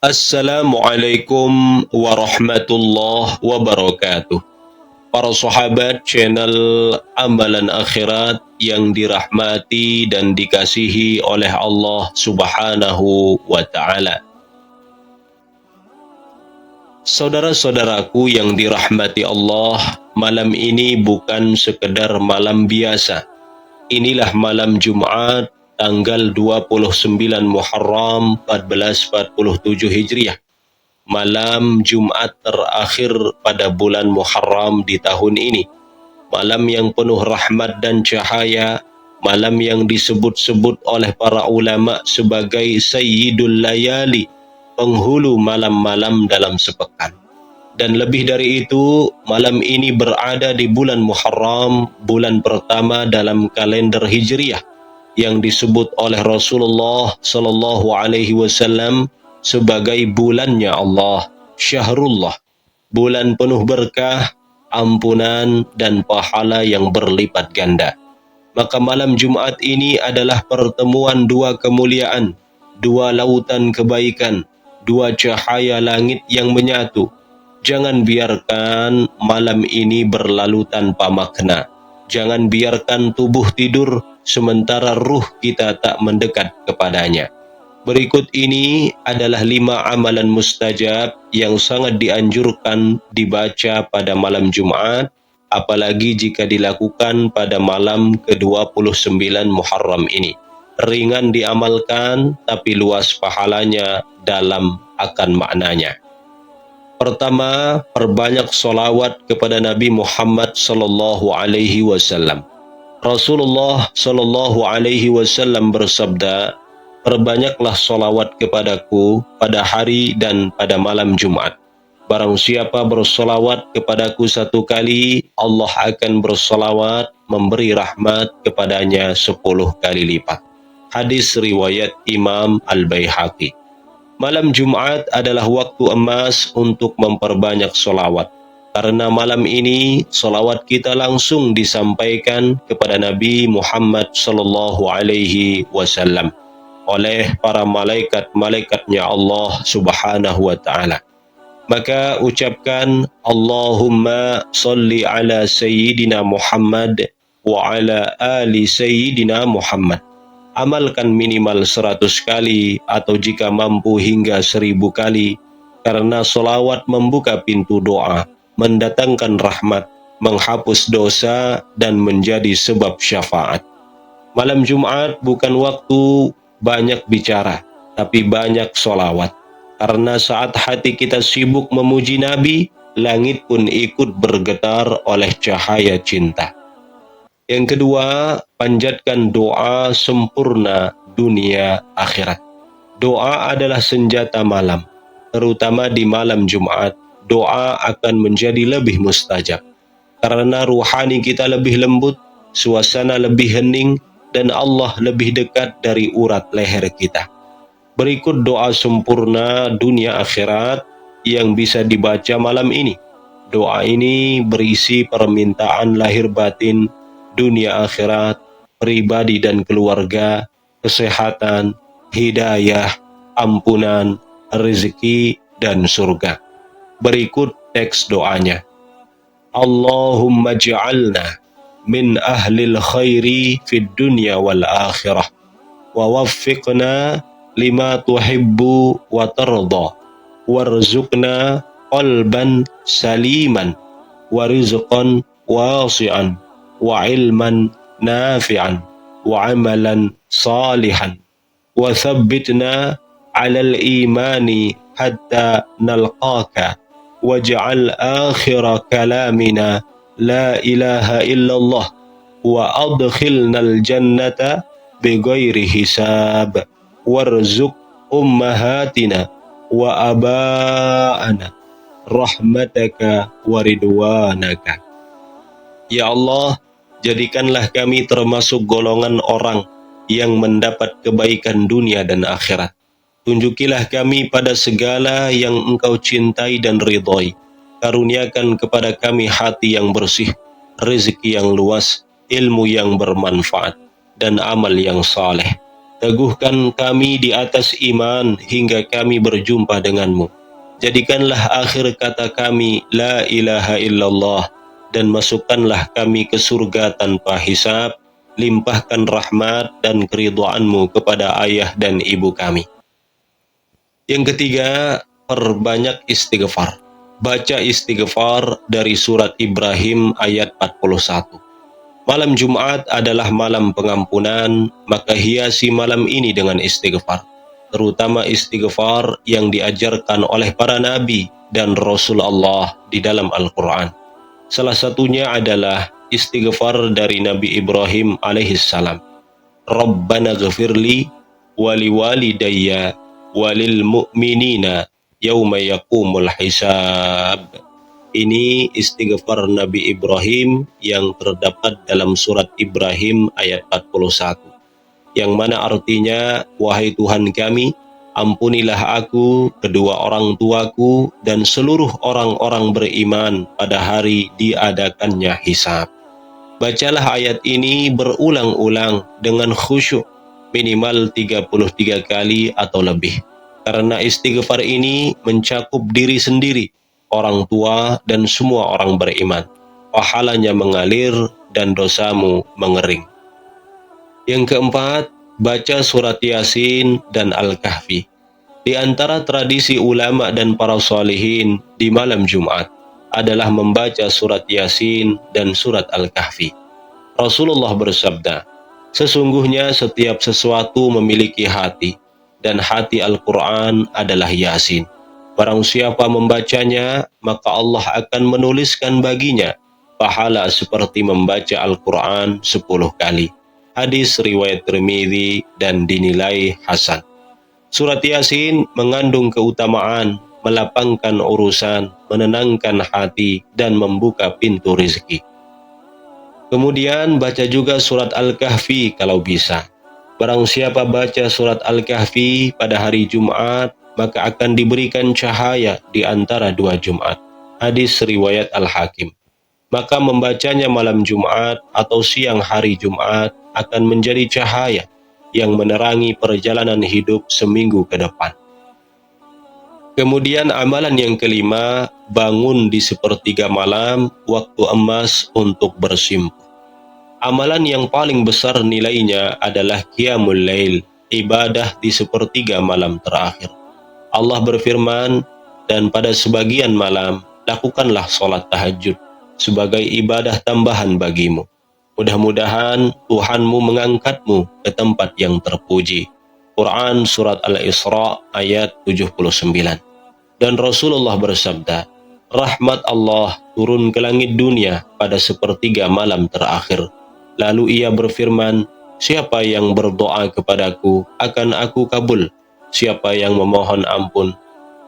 Assalamualaikum warahmatullahi wabarakatuh. Para sahabat channel Amalan Akhirat yang dirahmati dan dikasihi oleh Allah Subhanahu wa Ta'ala. Saudara-saudaraku yang dirahmati Allah, malam ini bukan sekedar malam biasa. Inilah malam Jumat tanggal 29 Muharram 1447 Hijriah. Malam Jumat terakhir pada bulan Muharram di tahun ini. Malam yang penuh rahmat dan cahaya, malam yang disebut-sebut oleh para ulama sebagai Sayyidul Layali, penghulu malam-malam dalam sepekan. Dan lebih dari itu, malam ini berada di bulan Muharram, bulan pertama dalam kalender Hijriah, yang disebut oleh Rasulullah sallallahu alaihi wasallam sebagai bulannya Allah, Syahrullah, bulan penuh berkah, ampunan dan pahala yang berlipat ganda. Maka malam Jumat ini adalah pertemuan dua kemuliaan, dua lautan kebaikan, dua cahaya langit yang menyatu. Jangan biarkan malam ini berlalu tanpa makna. Jangan biarkan tubuh tidur sementara ruh kita tak mendekat kepadanya. Berikut ini adalah 5 amalan mustajab yang sangat dianjurkan dibaca pada malam Jumat, apalagi jika dilakukan pada malam ke-29 Muharram ini. Ringan diamalkan, tapi luas pahalanya dalam akan maknanya. Pertama, perbanyak solawat kepada Nabi Muhammad sallallahu alaihi wasallam. Rasulullah sallallahu alaihi wasallam bersabda, "Perbanyaklah solawat kepadaku pada hari dan pada malam Jumat. Barang siapa bersolawat kepadaku 1 kali, Allah akan bersolawat memberi rahmat kepadanya 10 kali lipat." Hadis riwayat Imam Al-Baihaqi. Malam Jumat adalah waktu emas untuk memperbanyak solawat. Karena malam ini solawat kita langsung disampaikan kepada Nabi Muhammad sallallahu alaihi wasallam oleh para malaikat-malaikatnya Allah Subhanahu wa Ta'ala. Maka ucapkan Allahumma salli ala Sayyidina Muhammad wa ala ali Sayyidina Muhammad. Amalkan minimal 100 kali atau jika mampu hingga 1000 kali, karena solawat membuka pintu doa, mendatangkan rahmat, menghapus dosa dan menjadi sebab syafaat. Malam Jumat bukan waktu banyak bicara, tapi banyak solawat. Karena saat hati kita sibuk memuji Nabi, langit pun ikut bergetar oleh cahaya cinta. Yang kedua, panjatkan doa sempurna dunia akhirat. Doa adalah senjata malam, terutama di malam Jumat. Doa akan menjadi lebih mustajab. Karena ruhani kita lebih lembut, suasana lebih hening, dan Allah lebih dekat dari urat leher kita. Berikut doa sempurna dunia akhirat yang bisa dibaca malam ini. Doa ini berisi permintaan lahir batin, dunia akhirat, pribadi dan keluarga, kesehatan, hidayah, ampunan, rezeki, dan surga. Berikut teks doanya. Allahumma ja'alna min ahlil khairi fid dunya wal akhirah wa waffiqna lima tuhibbu wa tarda warzuqna qalban saliman wa rizqan wasi'an wa ilman nafi'an wa amalan salihan wa thabbitna 'alal imani hatta nalqaka waj'al akhira kalamina la ilaha illallah wa adkhilnal jannata bighairi hisab warzuq ummahatina wa aba'ana rahmataka wa ridwanaka. Ya Allah, jadikanlah kami termasuk golongan orang yang mendapat kebaikan dunia dan akhirat. Tunjukilah kami pada segala yang Engkau cintai dan ridhoi. Karuniakan kepada kami hati yang bersih, rezeki yang luas, ilmu yang bermanfaat, dan amal yang saleh. Teguhkan kami di atas iman hingga kami berjumpa denganmu. Jadikanlah akhir kata kami la ilaha illallah, dan masukkanlah kami ke surga tanpa hisab. Limpahkan rahmat dan keridhaanmu kepada ayah dan ibu kami. Yang ketiga, perbanyak istighfar. Baca istighfar dari surat Ibrahim ayat 41. Malam Jumat adalah malam pengampunan, maka hiasi malam ini dengan istighfar, terutama istighfar yang diajarkan oleh para nabi dan Rasul Allah di dalam Al-Quran. Salah satunya adalah istighfar dari Nabi Ibrahim alaihissalam. Rabbana ghafirli wali walidayya walil mu'minina yawma yaqumul hisab. Ini istighfar Nabi Ibrahim yang terdapat dalam surat Ibrahim ayat 41, yang mana artinya, wahai Tuhan kami, ampunilah aku, kedua orang tuaku, dan seluruh orang-orang beriman pada hari diadakannya hisab. Bacalah ayat ini berulang-ulang dengan khusyuk, minimal 33 kali atau lebih, karena istighfar ini mencakup diri sendiri, orang tua, dan semua orang beriman. Pahalanya mengalir dan dosamu mengering. Yang keempat, baca surat Yasin dan Al-Kahfi. Di antara tradisi ulama dan para salihin di malam Jumat adalah membaca surat Yasin dan surat Al-Kahfi. Rasulullah bersabda, sesungguhnya setiap sesuatu memiliki hati, dan hati Al-Quran adalah Yasin. Barang siapa membacanya, maka Allah akan menuliskan baginya pahala seperti membaca Al-Quran 10 kali. Hadis riwayat Tirmidzi dan dinilai hasan. Surat Yasin mengandung keutamaan, melapangkan urusan, menenangkan hati, dan membuka pintu rezeki. Kemudian baca juga surat Al-Kahfi kalau bisa. Barang siapa baca surat Al-Kahfi pada hari Jumat, maka akan diberikan cahaya di antara dua Jumat. Hadis riwayat Al-Hakim. Maka membacanya malam Jumat atau siang hari Jumat akan menjadi cahaya yang menerangi perjalanan hidup seminggu ke depan. Kemudian amalan yang kelima, bangun di sepertiga malam, waktu emas untuk bersimpuh. Amalan yang paling besar nilainya adalah Qiyamul Lail, ibadah di sepertiga malam terakhir. Allah berfirman, dan pada sebagian malam, lakukanlah sholat tahajud sebagai ibadah tambahan bagimu. Mudah-mudahan Tuhanmu mengangkatmu ke tempat yang terpuji. Quran Surat Al-Isra ayat 79. Dan Rasulullah bersabda, rahmat Allah turun ke langit dunia pada sepertiga malam terakhir. Lalu ia berfirman, siapa yang berdoa kepadaku akan aku kabul. Siapa yang memohon ampun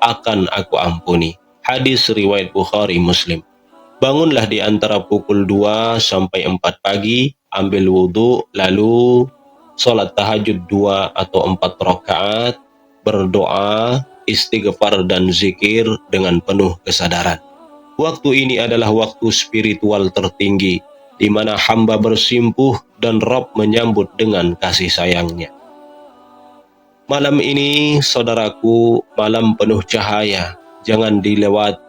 akan aku ampuni. Hadis riwayat Bukhari Muslim. Bangunlah di antara pukul 2 sampai 4 pagi, ambil wudhu, lalu sholat tahajud 2 atau 4 rakaat, berdoa, istighfar dan zikir dengan penuh kesadaran. Waktu ini adalah waktu spiritual tertinggi, di mana hamba bersimpuh dan Rabb menyambut dengan kasih sayangnya. Malam ini, saudaraku, malam penuh cahaya, jangan dilewat